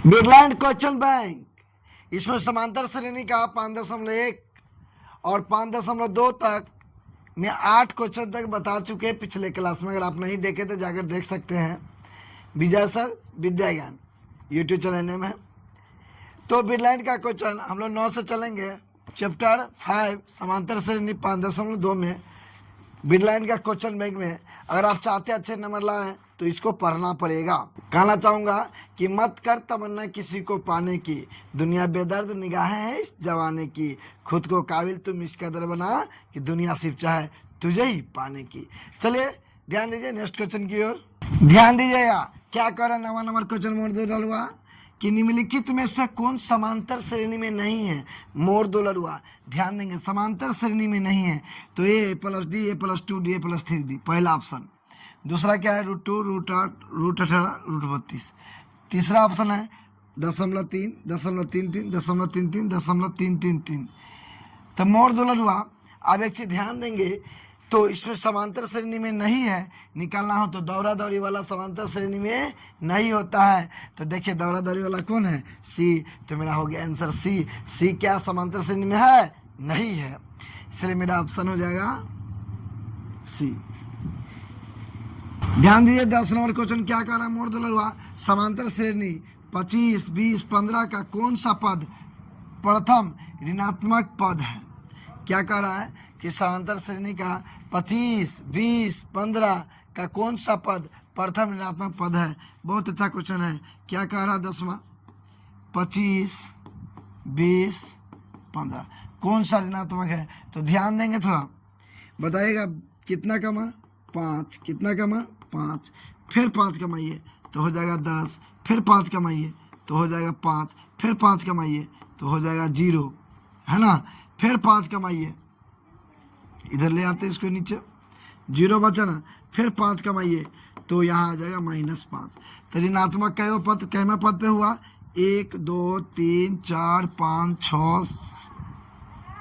Birla and question bank, इसमें समांतर श्रेणी का 5.1 और 5.2 तक में 8 क्वेश्चन तक बता चुके हैं पिछले क्लास में। अगर आप नहीं देखे तो जाकर देख सकते हैं। विजय सर विद्या ज्ञान यूट्यूब चैनल में है। तो बिरला एंड का क्वेश्चन हम लोग 9 से चलेंगे। चैप्टर 5 समांतर श्रेणी 5.2 में बिरला एंड का क्वेश्चन बैंक में अगर आप चाहते अच्छे नंबर लाएं तो इसको पढ़ना पड़ेगा। कहना चाहूँगा कि मत कर तमन्ना किसी को पाने की, दुनिया बेदर्द निगाहें हैं इस जवाने की, खुद को काबिल तुम इस कदर बना कि दुनिया सिर्फ चाहे तुझे ही पाने की। चलिए ध्यान दीजिए नेक्स्ट क्वेश्चन की ओर ध्यान दीजिएगा। क्या कर रहा नवा नंबर क्वेश्चन मोड़ दो लड़ुआ कि निम्नलिखित में से कौन समांतर श्रेणी में नहीं है। मोड़ दो लड़ुआ, ध्यान देंगे समांतर श्रेणी में नहीं है तो ए प्लस डी, ए प्लस 2 डी, ए प्लस 3 डी पहला ऑप्शन। दूसरा क्या है √2, √8, √18, √32। तीसरा ऑप्शन है 0.3, 0.33, 0.33, 0.333। तो मोड़ दो लड़ुआ। अब एक चीज ध्यान देंगे तो इसमें समांतर श्रेणी में नहीं है, निकालना हो तो दौरा दौरी वाला समांतर श्रेणी में नहीं होता है। तो देखिए दौरा दौरी वाला कौन है, सी। तो मेरा हो गया आंसर सी। सी क्या समांतर श्रेणी में है, नहीं है, इसलिए मेरा ऑप्शन हो जाएगा सी। ध्यान दीजिए 10 नंबर क्वेश्चन क्या कह रहा है मोड़ दो लड़ुआ। समांतर श्रेणी 25, 20, 15 का कौन सा पद प्रथम ऋणात्मक पद है। क्या कह रहा है कि समांतर श्रेणी का 25, 20, 15 का कौन सा पद प्रथम ऋणात्मक पद है। बहुत अच्छा क्वेश्चन है। क्या कह रहा है 10वां 25, 20, 15 कौन सा ऋणात्मक है। तो ध्यान देंगे थोड़ा, बताइएगा कितना कमा 5, कितना कमा 5, फिर 5 कमाइए तो हो जाएगा 10, फिर 5 कमाइए तो हो जाएगा 5, फिर 5 कमाइए तो हो जाएगा 0, है ना। फिर 5 कमाइए, इधर ले आते इसको नीचे, 0 बचा ना, फिर 5 कमाइए तो यहाँ आ जाएगा -5। तो ऋणात्मक कई पद कैमा पद पे हुआ 1, 2, 3, 4, 5,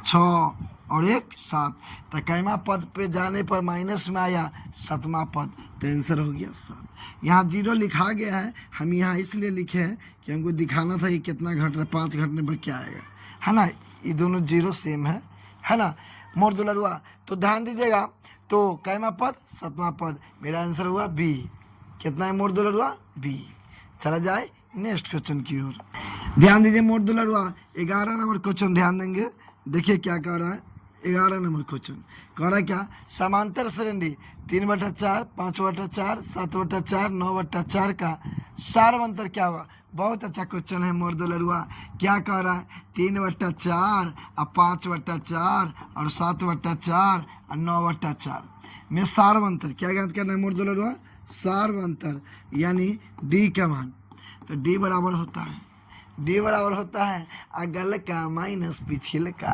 6 और 1 7। तो कैमा पद पे जाने पर माइनस में आया 7वां पद, तो आंसर हो गया 7। यहाँ 0 लिखा गया है, हम यहाँ इसलिए लिखे हैं कि हमको दिखाना था कि कितना घट रहा है, 5 घटने पर क्या आएगा, है ना। ये दोनों 0 सेम है ना। मोड़ दो लड़ुआ। तो ध्यान दीजिएगा तो कैमा पद 7वां पद, मेरा आंसर हुआ बी। कितना है मोड़ दो लड़ुआ बी। चला जाए नेक्स्ट क्वेश्चन की ओर ध्यान दीजिए। मोड़ दो लड़ुआ 11 नंबर क्वेश्चन ध्यान देंगे। देखिए क्या कह रहा है 11 नंबर क्वेश्चन कह रहा है क्या समांतर श्रेणी 3/4, 5/4, 7/4, 9/4 का सारवंतर क्या हुआ। बहुत अच्छा क्वेश्चन है मोड़ दो लड़ुआ। क्या कह रहा है 3/4 और 5/4 और 7/4 और 9/4 में सारवंतर क्या ज्ञात करना है मोड़ दो लड़ुआ। सारवंतर यानी डी का मान। तो डी बराबर होता है अगल का माइनस पिछले का।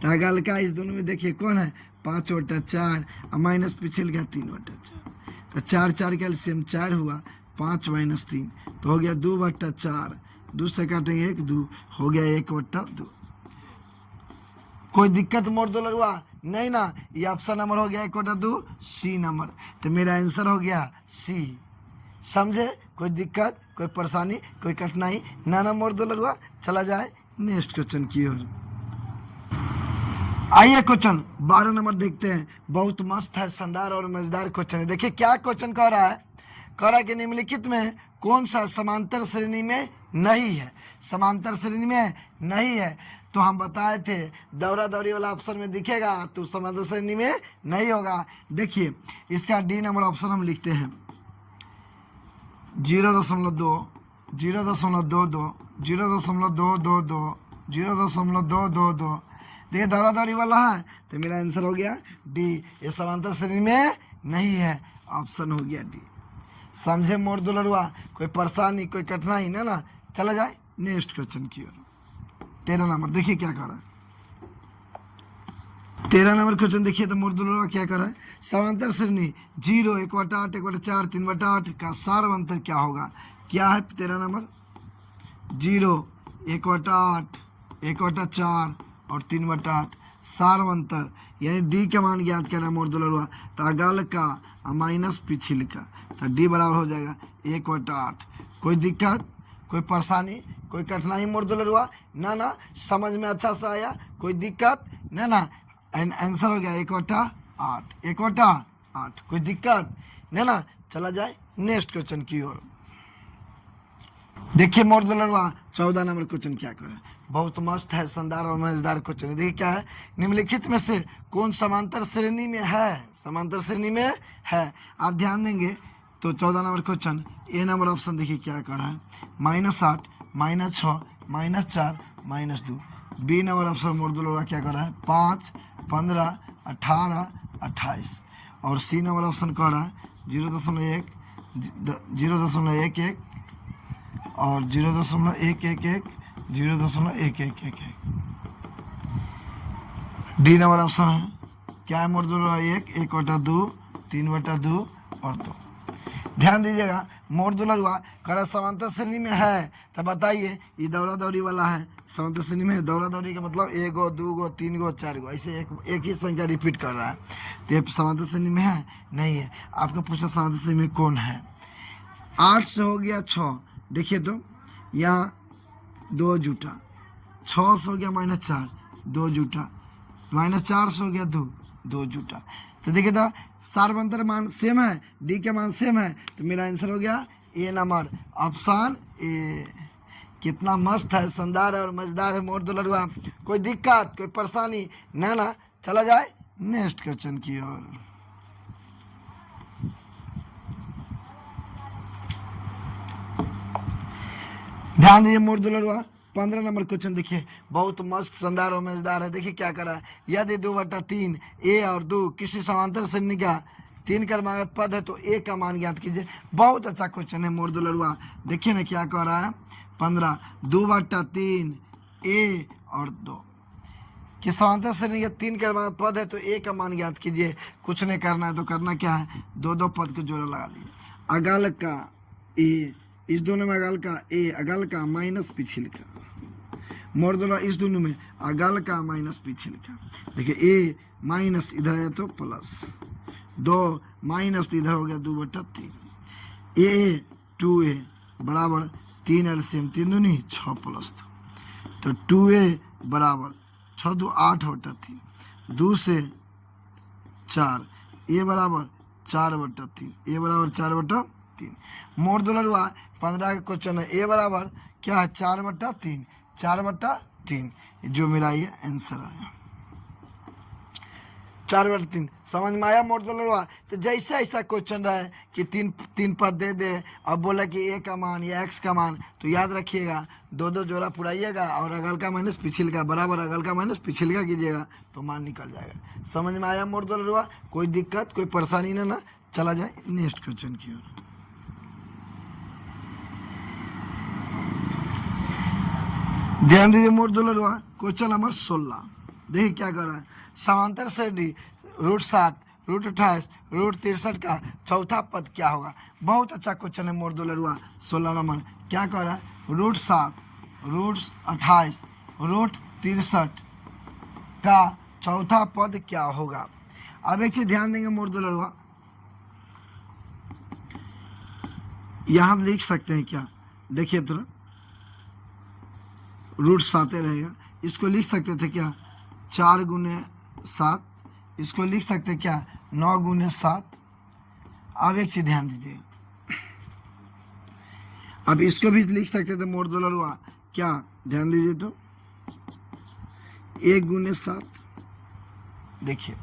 तो अगल का इस दोनों में देखिए कौन है 5/4 और माइनस पिछले का 3/4। तो 4 4 का एलसीएम 4 हुआ, 5 - 3 तो हो गया 2/4। 2 से काटेंगे 1, 2 हो गया 1/2। कोई दिक्कत मोड़ दो लड़ुआ नहीं ना। ये ऑप्शन नंबर हो गया 1/2 सी नंबर। तो मेरा आंसर हो गया सी। समझे, कोई दिक्कत कोई परेशानी कोई कठिनाई ना मोड़ दो लड़ुआ। चला जाए नेक्स्ट क्वेश्चन की ओर। आइए क्वेश्चन 12 नंबर देखते हैं। बहुत मस्त है, शानदार और मजेदार क्वेश्चन है। देखिए क्या क्वेश्चन कह रहा है कि निम्नलिखित में कौन सा समांतर श्रेणी में नहीं है। समांतर श्रेणी में नहीं है तो हम बताए थे दौरा दौरी वाला ऑप्शन में दिखेगा तो समांतर श्रेणी में नहीं होगा। देखिए इसका डी नंबर ऑप्शन हम लिखते हैं 0.2, 0.22, 0.222, 0.222। देखिए दौरा दौरी वाला है तो मेरा आंसर हो गया डी। ये समांतर श्रेणी में नहीं है, ऑप्शन हो गया डी। समझे मोड़ दो लड़ुआ, कोई परेशानी कोई कठिनाई ना। चला जाए नेक्स्ट क्वेश्चन की ओर। 13 नंबर देखिए क्या कर रहा है 13 नंबर क्वेश्चन देखिए। तो मोड़ दो लड़ुआ क्या कर रहा है समांतर श्रेणी 0, 1/8, 1/4, 3/8 का सारवंतर क्या होगा। क्या है 13 नंबर 0, 1/8, 1/4 और 3/8 सारवंतर यानी डी का मान ज्ञात करना मोड़ दो लड़ुआ। तो अगल का माइनस पिछले का। तो डी बराबर हो जाएगा 1/8। कोई दिक्कत कोई परेशानी, कोई कठिनाई मोड़ दुलरुआ? ना ना, समझ में अच्छा से आया? कोई दिक्कत? ना ना, आंसर हो गया 1/8, 1/8। कोई दिक्कत? ना ना, चला जाए नेक्स्ट क्वेश्चन की ओर। देखिए मोड़ दुलरुआ 14 नंबर क्वेश्चन क्या करे, बहुत मस्त है, शानदार और मजेदार क्वेश्चन है। देखिए क्या है, निम्नलिखित में से कौन समांतर श्रेणी में है? समांतर श्रेणी में है। आप ध्यान देंगे तो 14 नंबर क्वेश्चन ए नंबर ऑप्शन देखिए क्या कर रहा है, -8, -6, -4, -2। बी नंबर ऑप्शन मोड़ दुलरुआ क्या कर रहा है, 5, 15, 18, 28। और सी नंबर ऑप्शन कह रहा है 0.1, 0.11 और 0.111, 0.1111। डी नंबर ऑप्शन है क्या है मोड़ दुलरुआ, 1/2, 3/2 और 2। ध्यान दीजिएगा, मोड़ दुलरुआ करा समांतर श्रेणी में है, तो बताइए ये दौड़ा दौड़ी वाला है, समांतर श्रेणी में है। दौड़ा दौड़ी का मतलब 1 गो 2 गो 3 गो 4 गो, ऐसे एक ही संख्या रिपीट कर रहा है, तो ये समांतर श्रेणी में है नहीं है। आपको पूछा समांतर श्रेणी में कौन है। 8 से हो गया 6, देखिए तो यहाँ 2 जूठा, 6 से हो गया -4, 2 जूठा, -4 से हो गया 2 जूठा। तो देखिए तो सार्वंतर मान सेम है, डी के मान सेम है, तो मेरा आंसर हो गया ए नंबर ऑप्शन ए। कितना मस्त है, शानदार है और मजेदार है मोड़ दुलरुआ। कोई दिक्कत, कोई परेशानी? ना ना, चला जाए नेक्स्ट क्वेश्चन की ओर। ध्यान दीजिए मोड़ दुलरुआ 15 नंबर क्वेश्चन देखिए, बहुत मस्त, शानदार और मजेदार है। देखिए क्या करा है, यदि 2/3 ए और 2 किसी समांतर श्रेणी का 3 क्रमागत पद है तो ए का मान ज्ञात कीजिए। बहुत अच्छा क्वेश्चन है मोड़ दुलरुआ। देखिए ना क्या कह रहा है, 15, 2/3 ए और 2 कि समांतर श्रेणी का 3 क्रमागत पद है तो ए का मान ज्ञात कीजिए। कुछ नहीं करना है, तो करना क्या है, 2 पद को जोड़ा लगा लीजिए। अगल का ए, इस दोनों में अगल का ए, अगल का माइनस पिछिल का, मोड़ दुलरुआ इस दोनों में अगल का माइनस पिछिल का। देखिए ए माइनस इधर है तो प्लस 2 माइनस तो इधर हो गया 2/3। ए 2a बराबर 3 एलसीएम 3 दूनी 6 + 2, तो 2a बराबर 6 2 8/3, 2 से 4, ए बराबर 4/3, ए बराबर 4/3। मोड़ दुलरुआ 15 का क्वेश्चन है, ए बराबर क्या है 4/3, 4/3, जो मेरा ये आंसर आया 4/3। समझ में आया मोड़ दुलरुआ? तो जैसे ऐसा क्वेश्चन रहा है कि तीन पद दे दे और बोला कि ए का मान या एक्स का मान, तो याद रखिएगा 2 जोड़ा पुराइएगा और अगल का माइनस पिछिल का बराबर अगल का माइनस पिछिल का कीजिएगा तो मान निकल जाएगा। समझ में आया मोड़ दुलरुआ? कोई दिक्कत, कोई परेशानी ना, चला जाए नेक्स्ट क्वेश्चन की ओर। ध्यान दीजिए मोड़ दुलरुआ क्वेश्चन नंबर 16। देखिए क्या कर रहा है, समांतर श्रेणी √7, √28, √63 का चौथा पद क्या होगा। बहुत अच्छा क्वेश्चन है मोड़ दुलरुआ 16 नंबर। क्या कर रहा है, √7, √28, √63 का चौथा पद क्या होगा। अब एक चीज ध्यान देंगे मोड़ दुलरुआ, यहाँ लिख सकते हैं क्या, देखिए तो √7 रहेगा, इसको लिख सकते थे क्या 4 × 7, इसको लिख सकते क्या 9 × 7। अब एक चीज ध्यान दीजिए, अब इसको भी लिख सकते थे मोड़ दुलरुआ क्या, ध्यान दीजिए तो 1 × 7। देखिए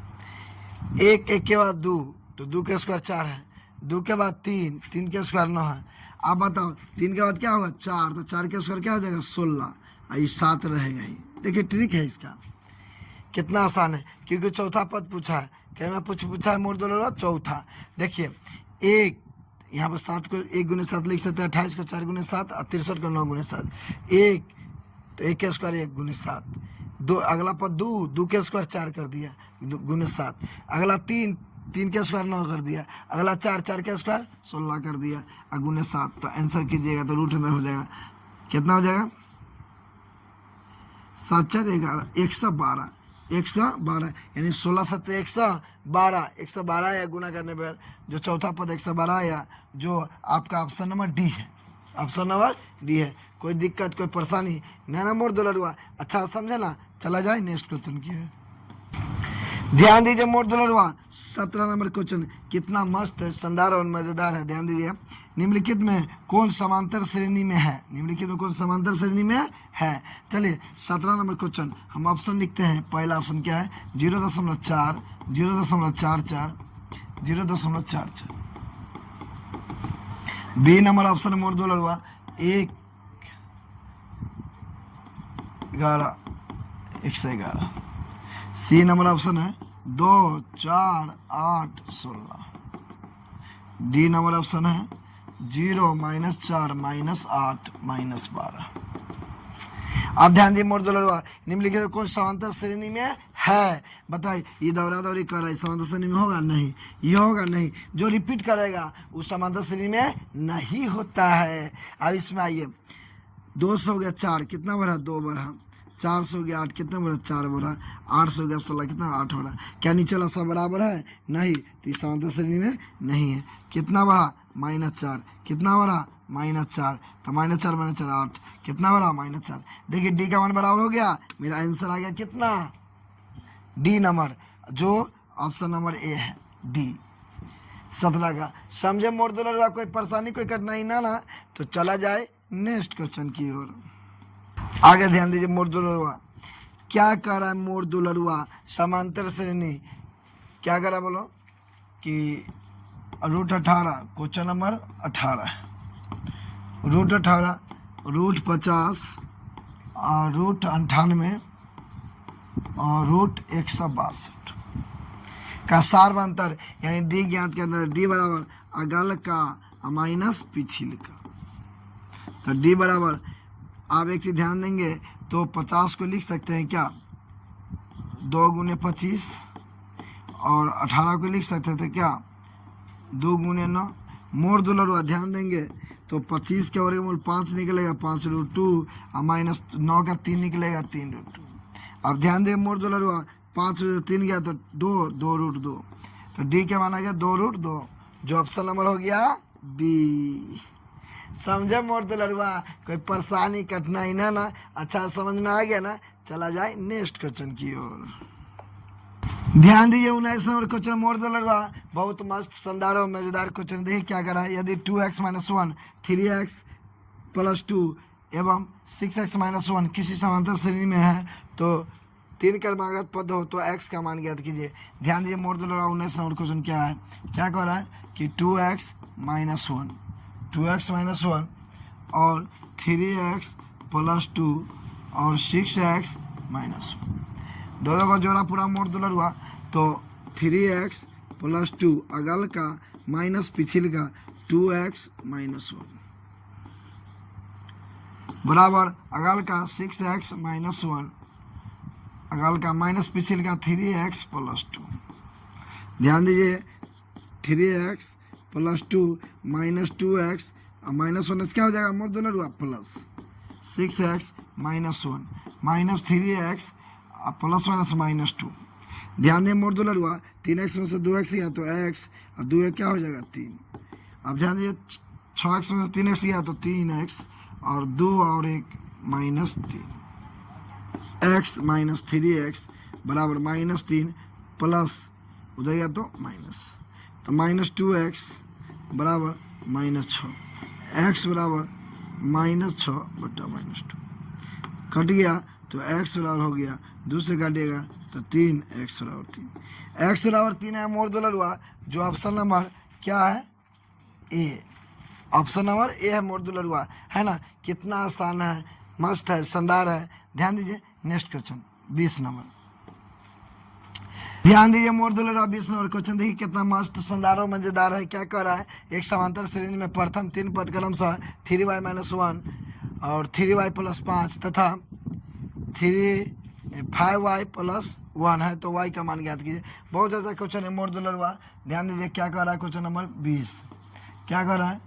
1 के बाद 2, तो 2 के स्क्वायर 4 है, 2 के बाद 3, 3 के स्क्वायर 9 है। आप बताओ 3 के बाद क्या होगा 4, तो 4 के स्क्वायर क्या हो जाएगा 16, ये 7 रहेगा ही। देखिए ट्रिक है इसका, कितना आसान है, क्योंकि चौथा पद पूछा है, क्या मैं पूछा है मोड़ दुलरुआ चौथा। देखिए एक यहाँ पर 7 को 1 × 7 लिख सकते हैं, 28 को 4 × 7 और 63 को 9 × 7। 1 तो 1 के स्क्वायर 1 × 7, 2 अगला पद 2 के स्क्वायर 4 कर दिया × 7, अगला 3 के स्क्वायर 9 कर दिया, अगला 4 के स्क्वायर 16 कर दिया और × 7। तो आंसर कीजिएगा तो रूट में हो जाएगा, कितना हो जाएगा 7 4 11, 112, 112 यानी 16 7 112, 112 या गुना करने पर जो चौथा पद 112 आया, जो आपका ऑप्शन नंबर डी है, ऑप्शन नंबर डी है। कोई दिक्कत कोई परेशानी नहीं ना मोर दुलरुआ, अच्छा समझे ना। चला जाए नेक्स्ट क्वेश्चन की है। ध्यान दीजिए मोर दुलरुआ 17 नंबर क्वेश्चन कितना मस्त है, शानदार और मजेदार है। ध्यान दीजिए, निम्नलिखित में कौन समांतर श्रेणी में है, निम्नलिखित में कौन समांतर श्रेणी में है। चलिए 17 नंबर क्वेश्चन हम ऑप्शन लिखते हैं। पहला ऑप्शन क्या है 0.4, 0.44, 0.44। बी नंबर ऑप्शन मोर दुलरुआ 1, 11, 111। सी नंबर ऑप्शन है 2, 4, 8, 16। डी नंबर ऑप्शन है 0, -4, -8, -12। अब ध्यान दीजिए मोर दुलरुआ निम्नलिखित कौन समांतर श्रेणी में है, बताइए। ये दौरा दौरी कर रहा है, समांतर श्रेणी में होगा नहीं, ये होगा नहीं। जो रिपीट करेगा उस समांतर श्रेणी में नहीं होता है। अब इसमें आइए 2 से हो गया 4, कितना बढ़ा 2 बढ़ा, 4 से हो गया 8, कितना बढ़ा 4 बढ़ा, 8 से हो गया 16, कितना 8 बढ़ा। क्या नीचे वाला सब बराबर है, नहीं, तो इस समांतर श्रेणी में नहीं है। कितना बढ़ा -4, कितना बढ़ा -4, तो -4 -4 8, कितना बढ़ा -4। देखिए डी का मान बराबर हो गया, मेरा आंसर आ गया कितना, डी नंबर, जो ऑप्शन नंबर ए है डी 17 का। समझे मोर दुलरुआ, कोई परेशानी कोई कठिनाई ना तो चला जाए नेक्स्ट क्वेश्चन की ओर। आगे ध्यान दीजिए मोर दुलरुआ क्या कह रहा है। मोर दुलरुआ समांतर श्रेणी क्या कह रहा है बोलो कि √18 क्वेश्चन नंबर 18, √18, √50 और √98 और √162 का सार्वंतर यानी डी ज्ञात के अंदर डी बराबर अगल का माइनस पिछिल का। तो डी बराबर आप एक चीज ध्यान देंगे तो 50 को लिख सकते हैं क्या 2 × 25 और 18 को लिख सकते थे क्या 2 × 9। मोर दुलरुआ ध्यान देंगे तो 25 के वर्गमूल 5 निकलेगा 5√2 और -9 का 3 निकलेगा 3√2। अब ध्यान दें मोर दुलरुआ 5 से 3 गया तो 2√2, तो डी के माना गया 2√2, जो ऑप्शन नंबर हो गया बी। समझे मोर दुलरुआ, कोई परेशानी कठिनाई ना, अच्छा समझ में आ गया ना। चला जाए नेक्स्ट क्वेश्चन की ओर। ध्यान दीजिए 19 नंबर क्वेश्चन मोर दुलरुआ बहुत मस्त शानदार और मजेदार क्वेश्चन। देखिए क्या करा है, यदि 2x - 1, 3x + 2 एवं 6x - 1 किसी समांतर श्रेणी में है तो 3 क्रमागत पद हो तो x का मान ज्ञात कीजिए। ध्यान दीजिए मोर दुलरुआ 19 नंबर क्वेश्चन क्या है, क्या कह रहा है कि 2x - 1, 2x - 1 और 3x + 2 और 6x - 1, दोनों का जोड़ा पूरा मोर दुलरुआ तो 3x + 2 अगल का माइनस पिछिल का 2x - 1 बराबर अगल का 6x - 1 अगल का माइनस पिछिल का 3x + 2। ध्यान दीजिए 3x + 2 - 2x और -1 क्या हो जाएगा मोर दुलरुआ प्लस 6x - 1 -3x +- -2। ध्यान दें मोर दुलरुआ 3x में से 2x गया तो x और 2 क्या हो जाएगा 3। अब ध्यान दीजिए 6x में से 3x गया तो 3x और 2 और 1 -3, x - 3x बराबर -3 प्लस उधर गया तो माइनस, तो -2x बराबर -6, x बराबर -6 बटा -2 कट गया तो x बराबर हो गया, दूसरे काटिएगा तो 3x बराबर 3, x बराबर 3 है मोर दुलरुआ, जो ऑप्शन नंबर क्या है ए, ऑप्शन नंबर ए है मोर दुलरुआ, है ना। कितना आसान है, मस्त है, शानदार है। ध्यान दीजिए नेक्स्ट क्वेश्चन 20 नंबर। ध्यान दीजिए मोर दुलरुआ 20 नंबर क्वेश्चन देखिए कितना मस्त शानदार और मजेदार है। क्या कर रहा है, एक समांतर श्रेणी में प्रथम 3 पद क्रमशः 3y - 1 और 3y + 5 तथा 5y + 1 है तो y का मान ज्ञात कीजिए। बहुत अच्छा क्वेश्चन है मोर दुलरुआ। ध्यान दीजिए क्या कर रहा है क्वेश्चन नंबर 20, क्या कर रहा है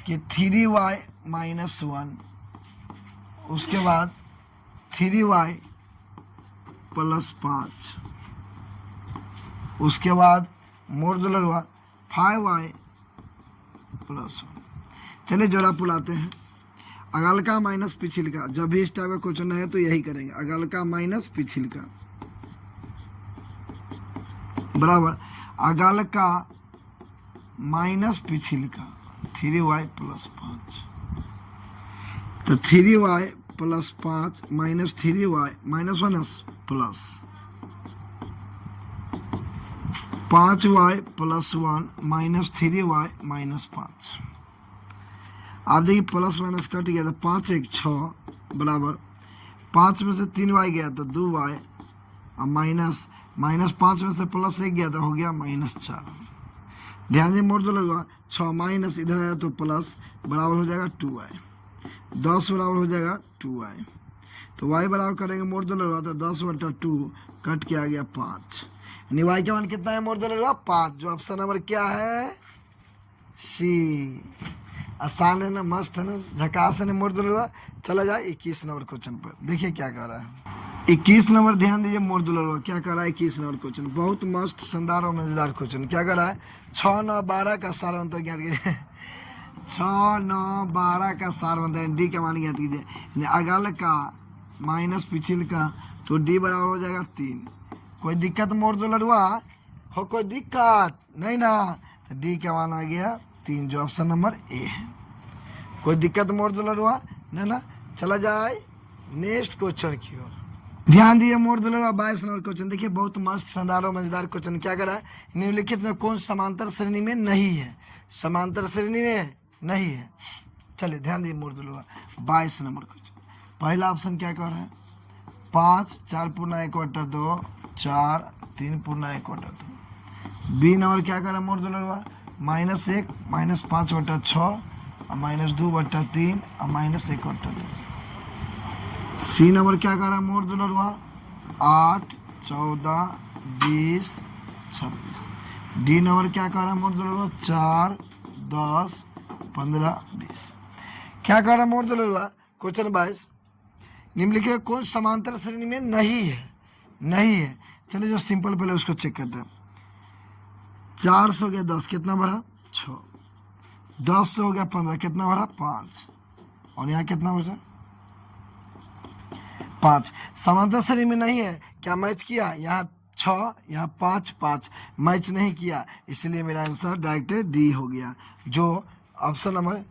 कि 3y - 1 उसके बाद 3y + 5 उसके बाद मोर दुलरुआ 5y + 1। चलिए जोड़ा पुलाते हैं। अगल का माइनस पिछिल का, जब भी इस टाइप का क्वेश्चन है तो यही करेंगे, अगल का माइनस पिछिल का बराबर अगल का माइनस पिछिल का 3y + 5। तो 3y + 5 minus 3y minus minus plus 5y + 1 minus 3y minus 5। आप देखिए प्लस माइनस कट गया तो 5 1 6 बराबर 5 में से 3y गया तो 2y और माइनस माइनस 5 में से प्लस 1 गया तो हो गया -4। ध्यान दे मोड़ दो लगा 6 माइनस इधर आया तो प्लस बराबर हो जाएगा 2y, 10 बराबर हो जाएगा 2y। तो y बराबर करेंगे मोड़ दो लगा तो 10/2 कट के आ गया 5, यानी y का मान कितना है मोड़ दो लगा 5, जो ऑप्शन नंबर क्या है सी। आसान है ना, मस्त है ना, झकास है ना मोड़ दो लगा। चला जाए 21 नंबर क्वेश्चन पर, देखिए क्या कर रहा है 21 नंबर। ध्यान दीजिए मोड़ दो लगा क्या कर रहा है 21 नंबर क्वेश्चन, बहुत मस्त शानदार और मजेदार क्वेश्चन। क्या कर रहा है 6 9 12 का सारा अंतर ज्ञात कीजिए 6 9 12 का सार बनता है, डी का मान ज्ञात कीजिए। अगल का माइनस पिछिल का, तो डी बराबर हो जाएगा 3। कोई दिक्कत मोड़ दो लड़ुआ हो, कोई दिक्कत नहीं ना, डी का मान आ गया 3, जो ऑप्शन नंबर ए है। कोई दिक्कत मोड़ दो लड़ुआ नहीं ना। चला जाए नेक्स्ट क्वेश्चन की ओर। ध्यान दिए मोड़ दो लड़ुआ 22 नंबर क्वेश्चन, देखिए बहुत मस्त शानदार और मजेदार क्वेश्चन। क्या करा है निम्नलिखित में कौन समांतर श्रेणी में नहीं है, समांतर श्रेणी में नहीं है। चलिए ध्यान दिए मोड़ दो लड़ुआ 22 नंबर क्वेश्चन। पहला ऑप्शन क्या कर रहा है 5 4 पूर्णा 1/2 4 3 पूर्णा 1/2। बी नंबर क्या कर रहा है मोड़ दो लड़ुआ -1 -5/6 और -2/3 और -1/2। सी नंबर क्या कर रहा है मोड़ दो लड़ुआ 8 14 20 26। डी नंबर क्या कर रहा है मोड़ दो लड़ुआ 4 10 15 20। क्या कर रहा है मोड़ दो लड़ुआ क्वेश्चन 22 निम्नलिखित कौन समांतर श्रेणी में नहीं है, नहीं है। चलिए जो सिंपल पहले उसको चेक करते हैं। 4 से हो गया 10 कितना बढ़ा 6, 10 से हो गया 15 कितना बढ़ा 5, और यहाँ कितना बचा 5। समांतर श्रेणी में नहीं है, क्या मैच किया यहाँ 6 यहाँ 5 5 मैच नहीं किया, इसलिए मेरा आंसर डायरेक्ट डी हो गया, जो ऑप्शन नंबर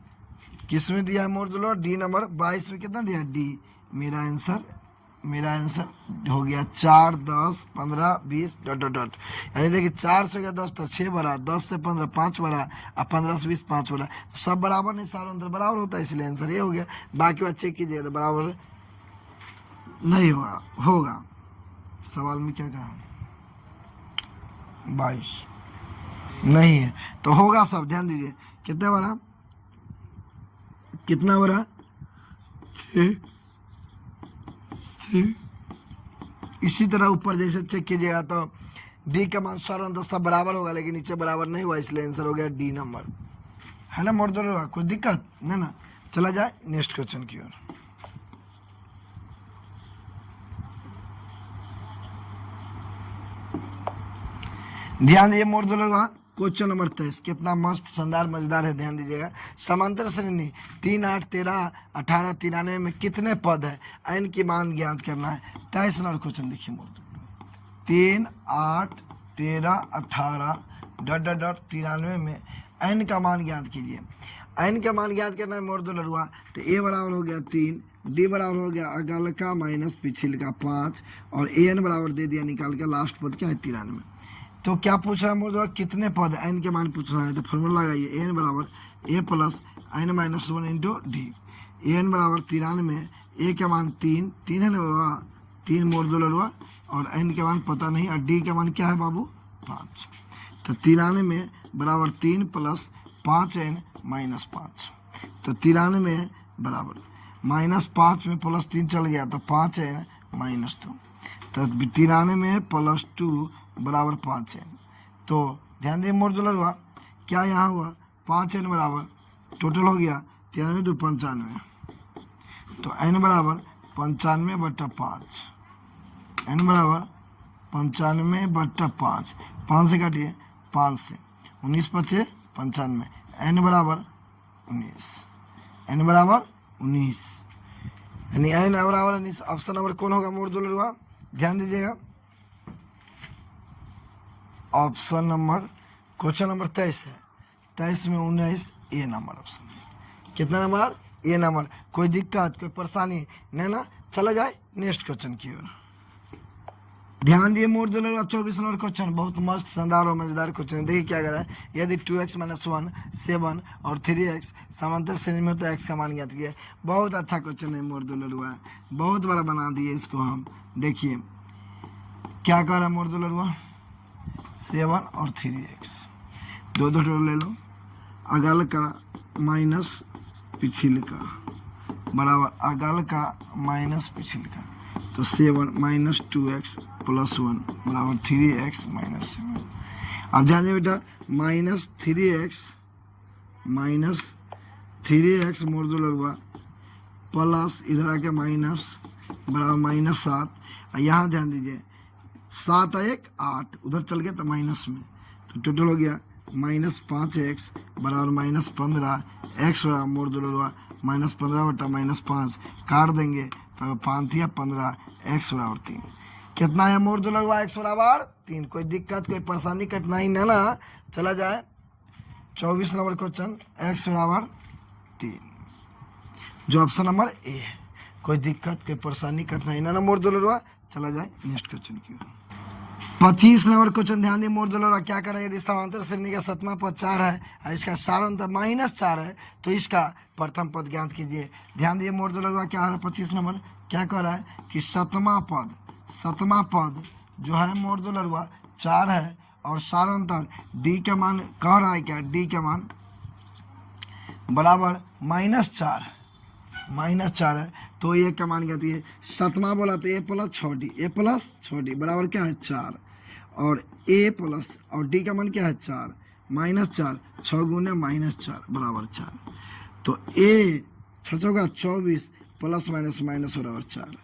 किस में दिया है मोड़ दो लो डी नंबर 22 में कितना दिया डी। मेरा आंसर हो गया 4 10 15 20 ... यानी देखिए 4 से गया 10 तो 6 बढ़ा, 10 से 15 5 बढ़ा, और 15 से 20 5 बढ़ा, सब बराबर नहीं, सारा अंतर बराबर होता है, इसलिए आंसर ये हो गया। बाकी बात चेक कीजिएगा तो बराबर नहीं होगा। सवाल में क्या कहा 22 नहीं है तो होगा सब। ध्यान दीजिए कितना बड़ा 6। इसी तरह ऊपर जैसे चेक कीजिएगा तो डी का मान सारा तो सब बराबर होगा, लेकिन नीचे बराबर नहीं हुआ, इसलिए आंसर हो गया डी नंबर, है ना मोड़ दो होगा, कोई दिक्कत नहीं ना। चला जाए नेक्स्ट क्वेश्चन की ओर। ध्यान दिए मोड़ दो होगा क्वेश्चन नंबर 23 कितना मस्त शानदार मजेदार है। ध्यान दीजिएगा समांतर श्रेणी 3 8 13 18 93 में कितने पद है, n की मान ज्ञात करना है। 23 नंबर क्वेश्चन देखिए मोड़ 3 8 13 18 ... 93 में n का मान ज्ञात कीजिए। n का मान ज्ञात करना है मोड़ दो लड़ुआ, तो a बराबर हो गया 3, d बराबर हो गया अगल का माइनस पिछिल का 5, और an बराबर दे दिया निकाल के, लास्ट पद क्या है 93। तो क्या पूछ रहा है मोड़ दो कितने पद n के मान पूछ रहा है, तो फॉर्मूला लगाइए n बराबर a + n - 1 × d। an बराबर 93, a का मान 3 है ना बाबा, 3 मोड़ दो लड़ुआ, और n का मान पता नहीं, और d का मान क्या है बाबू 5। तो 93 बराबर 3 + 5n - 5। तो 93 बराबर -5 में +3 चल गया तो 5n - 2। तो 93 + 2 बराबर 5n। तो ध्यान दिए मोड़ दो लड़ुआ क्या यहाँ हुआ 5n बराबर टोटल हो गया 93 2 95, तो n बराबर 95/5, n बराबर 95/5, 5 से काटिए 5 से 19 × 5 = 95, n बराबर 19, n बराबर 19, यानी n बराबर 19। ऑप्शन नंबर कौन होगा मोडुलर हुआ, ध्यान दीजिएगा। ऑप्शन नंबर क्वेश्चन नंबर 23 है, 23 में 19 ए नंबर ऑप्शन है। कितना नंबर, ए नंबर। कोई दिक्कत कोई परेशानी नहीं ना, चला जाए नेक्स्ट क्वेश्चन की ओर। ध्यान दिए मोडुलर हुआ 24 नंबर क्वेश्चन, बहुत मस्त शानदार और मजेदार क्वेश्चन है। देखिए क्या कह रहा है, यदि 2x - 1 7 और 3x समांतर श्रेणी में हो तो x का मान ज्ञात कीजिए। बहुत अच्छा क्वेश्चन है मोडुलर हुआ, बहुत बड़ा बना दिए इसको हम। देखिए क्या कह रहा है मोडुलर हुआ, 7 और 3x, दो टोटल ले लो, अगल का माइनस पिछिल का बराबर अगल का माइनस पिछिल का, तो 7 - 2x + 1 बराबर 3x - 7। अब ध्यान दें बेटा, -3x मोडुलर हुआ प्लस इधर आके माइनस बराबर -7। यहाँ ध्यान दीजिए 7 और 1 8, उधर चल गया तो माइनस में, तो टोटल हो गया -5x बराबर -15। x बराबर मोडुलर हुआ -15 बटा -5, काट देंगे तो 5 या 15, x बराबर 3। कितना है मोडुलर हुआ, x बराबर 3। कोई दिक्कत कोई परेशानी कठिनाई न ना, चला जाए 24 नंबर क्वेश्चन, x बराबर 3, जो ऑप्शन नंबर ए है। कोई दिक्कत कोई परेशानी कठिनाई न ना, मोडुलर हुआ। चला जाए नेक्स्ट क्वेश्चन की ओर। 25 नंबर क्वेश्चन, ध्यान दिए मोडुलर हुआ क्या करें, यदि समांतर श्रेणी का 7वां पद 4 है और इसका सारांतर -4 है तो इसका प्रथम पद ज्ञात कीजिए। ध्यान दिए मोडुलर हुआ क्या है, 25 नंबर क्या कह रहा है कि 7वां पद जो है मोडुलर हुआ 4 है और सारांतर d का मान कह रहा है क्या, d का मान बराबर -4 है, तो ये का मान कहती है 7वां बोला तो a + 6d बराबर क्या है 4, और a प्लस और d का मान क्या है 4 -4, 6 गुने -4 बराबर 4, तो a 6 होगा 24 प्लस माइनस बराबर 4,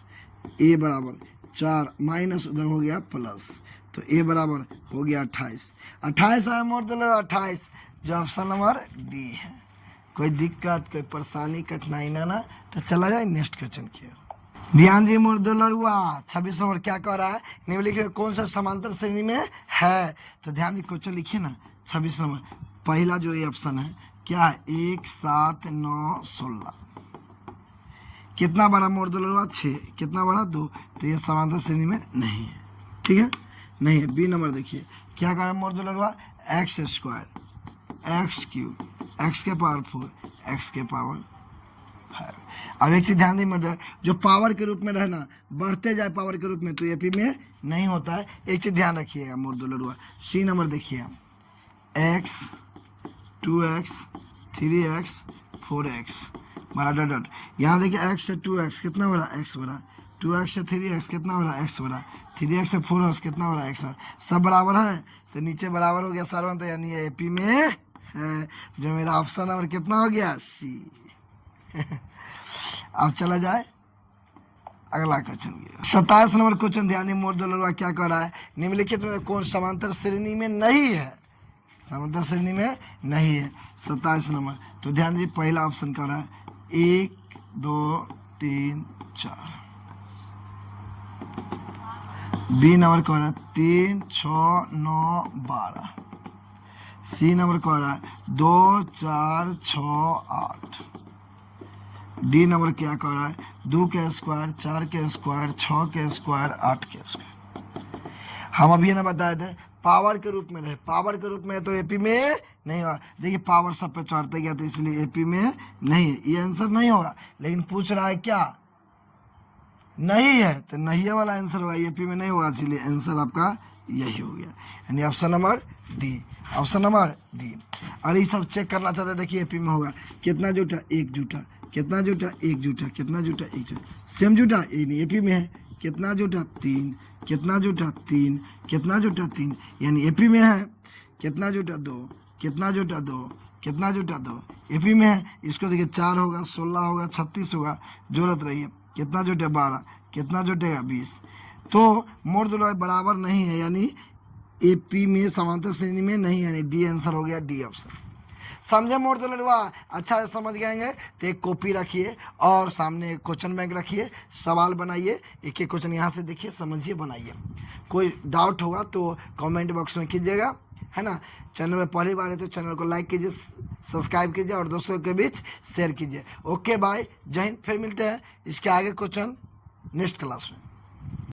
a बराबर 4 माइनस उधर हो गया प्लस, तो a बराबर हो गया 28 है मोडुलर 28, जो ऑप्शन नंबर डी है। कोई दिक्कत कोई परेशानी कठिनाई ना, तो चला जाए नेक्स्ट क्वेश्चन की ओर। ध्यान दिए मोडुलर हुआ 26 नंबर क्या कह रहा है, निम्नलिखित में कौन सा समांतर श्रेणी में है, तो ध्यान दिए क्वेश्चन लिखिए ना। 26 नंबर पहला जो ये ऑप्शन है क्या है, 1 7 9 16, कितना बड़ा मोडुलर हुआ 6, कितना बड़ा 2, तो ये समांतर श्रेणी में नहीं है, ठीक है नहीं है। बी नंबर देखिए क्या कह रहा है मोडुलर हुआ x² x³ x के पावर 4 x के पावर 5। अब एक चीज ध्यान दी, जो पावर के रूप में रहना बढ़ते जाए पावर के रूप में तो एपी में नहीं होता है, एक चीज ध्यान रखिएगा मोडुलर हुआ। सी नंबर देखिए x 2x 3x 4x बड़ा डॉट, यहाँ देखिए x से 2x कितना बड़ा x बड़ा, 2x से 3x कितना बड़ा x बड़ा, 3x से 4x कितना बड़ा x बड़ा, सब बराबर है तो नीचे बराबर हो गया सर्वन, तो यानी एपी में है, जो मेरा ऑप्शन नंबर कितना हो गया सी। अब चला जाए अगला क्वेश्चन। 27 नंबर क्वेश्चन, ध्यान दिए मोडुलर हुआ क्या कह रहा है, निम्नलिखित में कौन समांतर श्रेणी में नहीं है, समांतर श्रेणी में नहीं है 27 नंबर, तो ध्यान दीजिए पहला ऑप्शन कह रहा है 1 2 3 4, बी नंबर कह रहा है 3 6 9 12, सी नंबर कह रहा है 2 4 6 8, डी नंबर क्या कह रहा है 2 के स्क्वायर 4 के स्क्वायर 6 के स्क्वायर 8 के स्क्वायर। हम अभी ना बताए थे पावर के रूप में रहे, पावर के रूप में तो एपी में नहीं होगा। देखिए पावर सब पे चढ़ते गया तो इसलिए एपी में नहीं है, ये आंसर नहीं होगा। लेकिन पूछ रहा है क्या नहीं है, तो नहीं है वाला आंसर होगा, एपी में नहीं होगा, इसलिए आंसर आपका यही हो गया, यानी option number D, option number D. और ये सब चेक करना चाहते देखिए एपी में होगा कितना जूटा, एक जूटा, कितना जूटा, एक जूटा, कितना जूटा, एक जूटा, सेम जूटा ये नहीं एपी में है, कितना जूटा 3, कितना जूटा 3, कितना जूटा 3, यानी एपी में है, कितना जूटा 2, कितना जूटा 2, कितना जूटा 2, एपी में है। इसको देखिए 4 होगा 16 होगा 36 होगा, जरूरत रही है, कितना जुटे 12, कितना जुटेगा 20, तो मोडुलर बराबर नहीं है, यानी एपी में समांतर श्रेणी में नहीं है, यानी डी आंसर हो गया, डी ऑप्शन। समझे मोड़ दो लड़वा, अच्छा से समझ गएंगे तो एक कॉपी रखिए और सामने एक क्वेश्चन बैंक रखिए, सवाल बनाइए, एक एक क्वेश्चन यहाँ से देखिए, समझिए, बनाइए। कोई डाउट होगा तो कमेंट बॉक्स में कीजिएगा, है ना। चैनल में पहली बार है तो चैनल को लाइक कीजिए, सब्सक्राइब कीजिए और दोस्तों के बीच शेयर कीजिए। ओके बाय, जय हिंद। फिर मिलते हैं इसके आगे क्वेश्चन नेक्स्ट क्लास में।